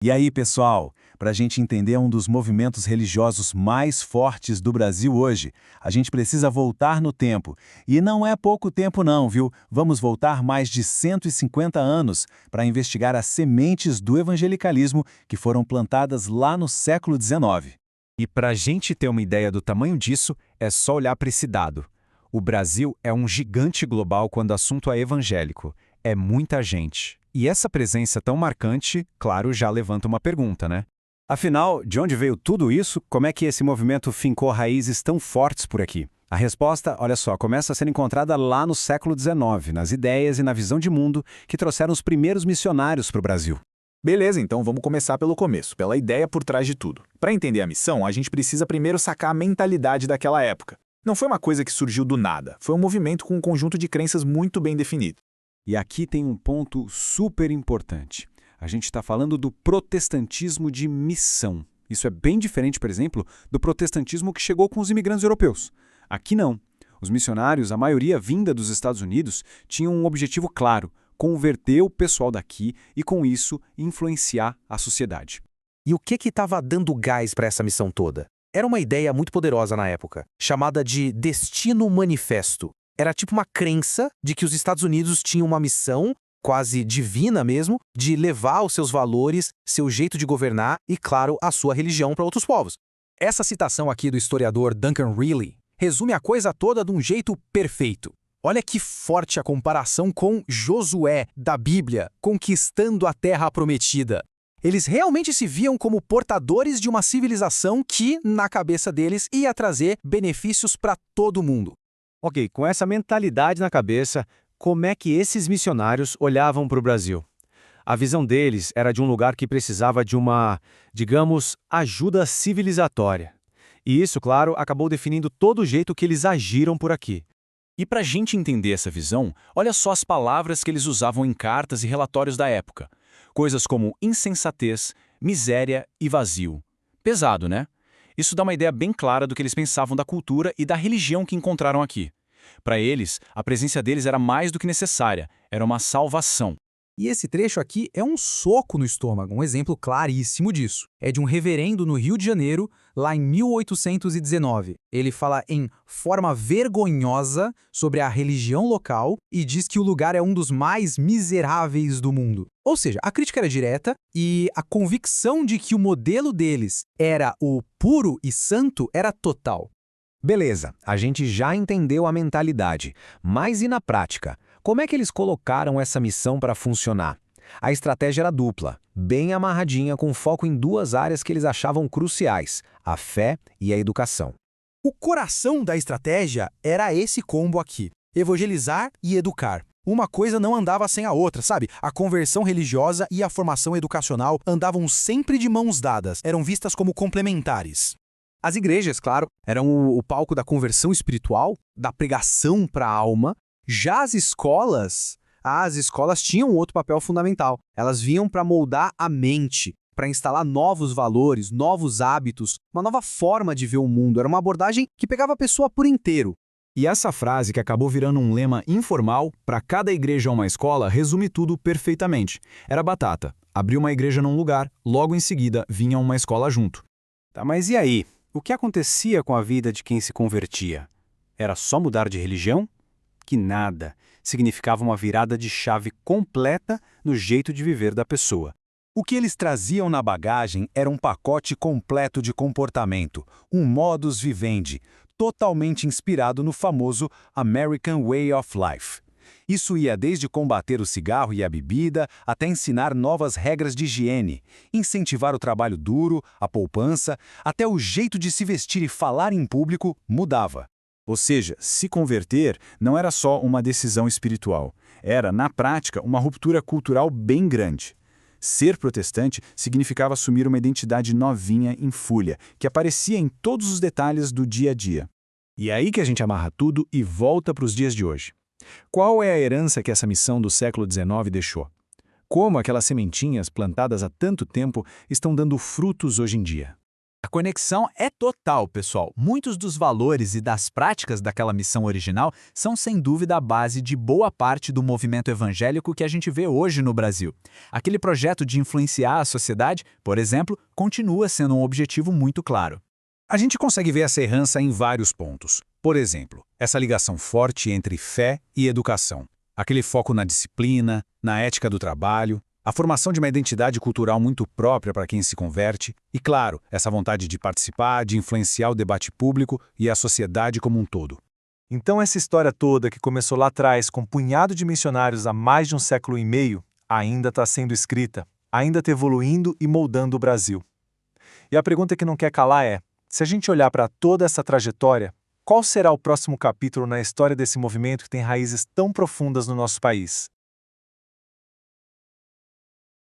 E aí, pessoal, para a gente entender um dos movimentos religiosos mais fortes do Brasil hoje, a gente precisa voltar no tempo. E não é pouco tempo não, viu? Vamos voltar mais de 150 anos para investigar as sementes do evangelicalismo que foram plantadas lá no século XIX. E para a gente ter uma ideia do tamanho disso, é só olhar para esse dado. O Brasil é um gigante global quando o assunto é evangélico. É muita gente. E essa presença tão marcante, claro, já levanta uma pergunta, né? Afinal, de onde veio tudo isso? Como é que esse movimento fincou raízes tão fortes por aqui? A resposta, olha só, começa a ser encontrada lá no século XIX, nas ideias e na visão de mundo que trouxeram os primeiros missionários para o Brasil. Beleza, então vamos começar pelo começo, pela ideia por trás de tudo. Para entender a missão, a gente precisa primeiro sacar a mentalidade daquela época. Não foi uma coisa que surgiu do nada, foi um movimento com um conjunto de crenças muito bem definido. E aqui tem um ponto super importante. A gente está falando do protestantismo de missão. Isso é bem diferente, por exemplo, do protestantismo que chegou com os imigrantes europeus. Aqui não. Os missionários, a maioria vinda dos Estados Unidos, tinham um objetivo claro: converter o pessoal daqui e, com isso, influenciar a sociedade. E o que estava dando gás para essa missão toda? Era uma ideia muito poderosa na época, chamada de Destino Manifesto. Era tipo uma crença de que os Estados Unidos tinham uma missão, quase divina mesmo, de levar os seus valores, seu jeito de governar e, claro, a sua religião para outros povos. Essa citação aqui do historiador Duncan Reilly resume a coisa toda de um jeito perfeito. Olha que forte a comparação com Josué, da Bíblia, conquistando a Terra Prometida. Eles realmente se viam como portadores de uma civilização que, na cabeça deles, ia trazer benefícios para todo mundo. Ok, com essa mentalidade na cabeça, como é que esses missionários olhavam para o Brasil? A visão deles era de um lugar que precisava de uma, digamos, ajuda civilizatória. E isso, claro, acabou definindo todo o jeito que eles agiram por aqui. E para a gente entender essa visão, olha só as palavras que eles usavam em cartas e relatórios da época. Coisas como insensatez, miséria e vazio. Pesado, né? Isso dá uma ideia bem clara do que eles pensavam da cultura e da religião que encontraram aqui. Para eles, a presença deles era mais do que necessária, era uma salvação. E esse trecho aqui é um soco no estômago, um exemplo claríssimo disso. É de um reverendo no Rio de Janeiro, lá em 1819. Ele fala em forma vergonhosa sobre a religião local e diz que o lugar é um dos mais miseráveis do mundo. Ou seja, a crítica era direta e a convicção de que o modelo deles era o puro e santo era total. Beleza, a gente já entendeu a mentalidade, mas e na prática? Como é que eles colocaram essa missão para funcionar? A estratégia era dupla, bem amarradinha, com foco em duas áreas que eles achavam cruciais: a fé e a educação. O coração da estratégia era esse combo aqui: evangelizar e educar. Uma coisa não andava sem a outra, sabe? A conversão religiosa e a formação educacional andavam sempre de mãos dadas, eram vistas como complementares. As igrejas, claro, eram o palco da conversão espiritual, da pregação para a alma. Já as escolas tinham outro papel fundamental. Elas vinham para moldar a mente, para instalar novos valores, novos hábitos, uma nova forma de ver o mundo. Era uma abordagem que pegava a pessoa por inteiro. E essa frase, que acabou virando um lema informal, para cada igreja ou uma escola, resume tudo perfeitamente. Era batata. Abriu uma igreja num lugar, logo em seguida vinha uma escola junto. Tá, mas e aí? O que acontecia com a vida de quem se convertia? Era só mudar de religião? Que nada. Significava uma virada de chave completa no jeito de viver da pessoa. O que eles traziam na bagagem era um pacote completo de comportamento, um modus vivendi, totalmente inspirado no famoso American Way of Life. Isso ia desde combater o cigarro e a bebida, até ensinar novas regras de higiene, incentivar o trabalho duro, a poupança, até o jeito de se vestir e falar em público mudava. Ou seja, se converter não era só uma decisão espiritual, era, na prática, uma ruptura cultural bem grande. Ser protestante significava assumir uma identidade novinha em folha, que aparecia em todos os detalhes do dia a dia. E é aí que a gente amarra tudo e volta para os dias de hoje. Qual é a herança que essa missão do século XIX deixou? Como aquelas sementinhas plantadas há tanto tempo estão dando frutos hoje em dia? A conexão é total, pessoal. Muitos dos valores e das práticas daquela missão original são, sem dúvida, a base de boa parte do movimento evangélico que a gente vê hoje no Brasil. Aquele projeto de influenciar a sociedade, por exemplo, continua sendo um objetivo muito claro. A gente consegue ver essa herança em vários pontos. Por exemplo, essa ligação forte entre fé e educação. Aquele foco na disciplina, na ética do trabalho, a formação de uma identidade cultural muito própria para quem se converte e, claro, essa vontade de participar, de influenciar o debate público e a sociedade como um todo. Então essa história toda que começou lá atrás com um punhado de missionários há mais de um século e meio, ainda está sendo escrita, ainda está evoluindo e moldando o Brasil. E a pergunta que não quer calar é, se a gente olhar para toda essa trajetória, qual será o próximo capítulo na história desse movimento que tem raízes tão profundas no nosso país?